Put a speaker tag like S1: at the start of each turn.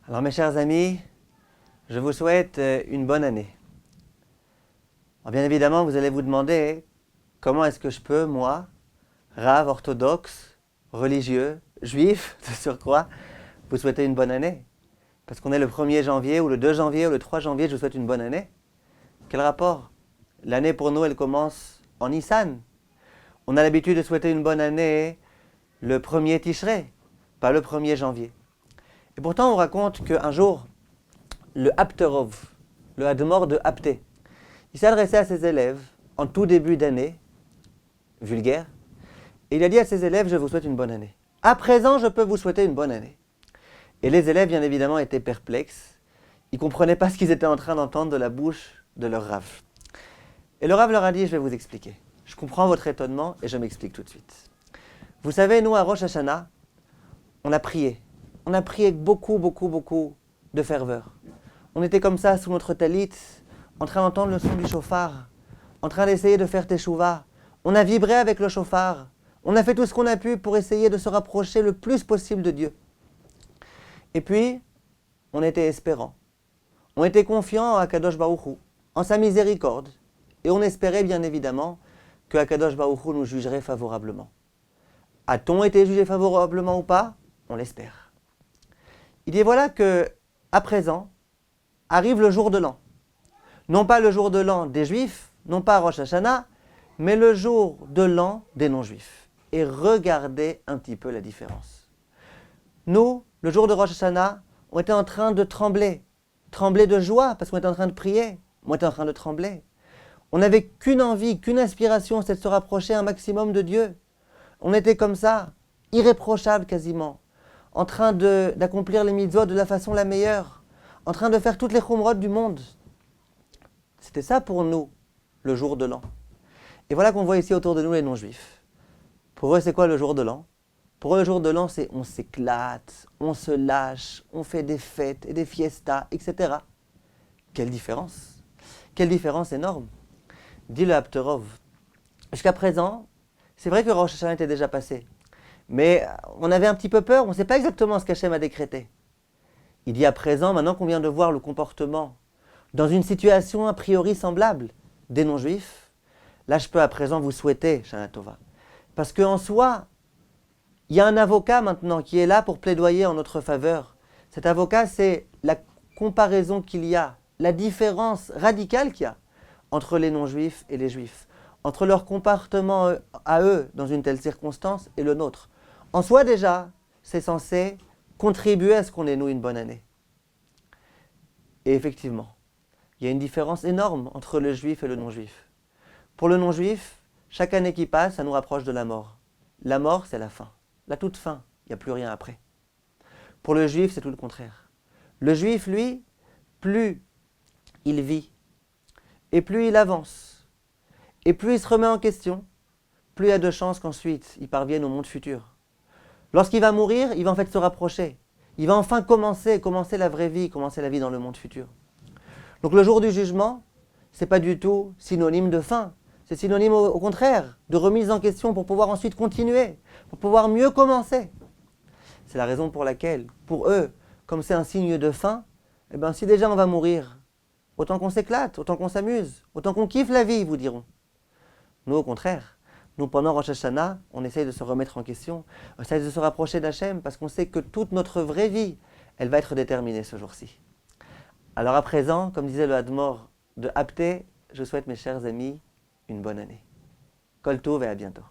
S1: Alors mes chers amis, je vous souhaite une bonne année. Alors, bien évidemment, vous allez vous demander comment est-ce que je peux, moi, rave, orthodoxe, religieux, juif, de surcroît, vous souhaiter une bonne année. Parce qu'on est le 1er janvier, ou le 2 janvier, ou le 3 janvier, je vous souhaite une bonne année. Quel rapport? L'année pour nous, elle commence en Nissan. On a l'habitude de souhaiter une bonne année le 1er Tishrei, pas le 1er janvier. Et pourtant, on raconte qu'un jour, le Apterov, le Admor de Apté, il s'adressait à ses élèves en tout début d'année, vulgaire, et il a dit à ses élèves, je vous souhaite une bonne année. À présent, je peux vous souhaiter une bonne année. Et les élèves, bien évidemment, étaient perplexes. Ils ne comprenaient pas ce qu'ils étaient en train d'entendre de la bouche de leur Rav. Et le Rav leur a dit, je vais vous expliquer. Je comprends votre étonnement et je m'explique tout de suite. Vous savez, nous, à Rosh Hashanah, on a prié. On a prié avec beaucoup de ferveur. On était comme ça, sous notre talit, en train d'entendre le son du chauffard, en train d'essayer de faire teshuva. On a vibré avec le chauffard. On a fait tout ce qu'on a pu pour essayer de se rapprocher le plus possible de Dieu. Et puis, on était espérants. On était confiants à Kadosh Baruch Hu, en sa miséricorde. Et on espérait bien évidemment que Kadosh Baruch Hu nous jugerait favorablement. A-t-on été jugé favorablement ou pas? On l'espère. Il dit voilà que, à présent, arrive le jour de l'an. Non pas le jour de l'an des Juifs, non pas Rosh Hashanah, mais le jour de l'an des non-Juifs. Et regardez un petit peu la différence. Nous, le jour de Rosh Hashanah, on était en train de trembler. Trembler de joie, parce qu'on était en train de prier. On était en train de trembler. On n'avait qu'une envie, qu'une aspiration, c'est de se rapprocher un maximum de Dieu. On était comme ça, irréprochable quasiment, en train d'accomplir les mitzvot de la façon la meilleure, en train de faire toutes les chumrot du monde. C'était ça pour nous, le jour de l'an. Et voilà qu'on voit ici autour de nous les non-juifs. Pour eux, c'est quoi le jour de l'an? Pour eux, le jour de l'an, c'est on s'éclate, on se lâche, on fait des fêtes et des fiestas, etc. Quelle différence! Quelle différence énorme! Dit le Apterov. Jusqu'à présent, c'est vrai que Rosh Hashanah était déjà passé. Mais on avait un petit peu peur, on ne sait pas exactement ce qu'Hachem a décrété. Il dit à présent, maintenant qu'on vient de voir le comportement, dans une situation a priori semblable des non-juifs, là je peux à présent vous souhaiter, Shana Tova. Parce qu'en soi, il y a un avocat maintenant qui est là pour plaidoyer en notre faveur. Cet avocat, c'est la comparaison qu'il y a, la différence radicale qu'il y a entre les non-juifs et les juifs, entre leur comportement à eux dans une telle circonstance et le nôtre. En soi déjà, c'est censé contribuer à ce qu'on ait nous une bonne année. Et effectivement, il y a une différence énorme entre le juif et le non-juif. Pour le non-juif, chaque année qui passe, ça nous rapproche de la mort. La mort, c'est la fin. La toute fin, il n'y a plus rien après. Pour le juif, c'est tout le contraire. Le juif, lui, plus il vit, et plus il avance, et plus il se remet en question, plus il y a de chances qu'ensuite il parvienne au monde futur. Lorsqu'il va mourir, il va en fait se rapprocher. Il va enfin commencer la vraie vie, commencer la vie dans le monde futur. Donc le jour du jugement, ce n'est pas du tout synonyme de fin. C'est synonyme au contraire de remise en question pour pouvoir ensuite continuer, pour pouvoir mieux commencer. C'est la raison pour laquelle, pour eux, comme c'est un signe de fin, eh bien, si déjà on va mourir, autant qu'on s'éclate, autant qu'on s'amuse, autant qu'on kiffe la vie, ils vous diront. Nous, au contraire. Nous, pendant Rosh Hashanah, on essaye de se remettre en question, on essaye de se rapprocher d'Hachem parce qu'on sait que toute notre vraie vie, elle va être déterminée ce jour-ci. Alors à présent, comme disait le Admor de Apté, je souhaite mes chers amis une bonne année. Kol Tov et à bientôt.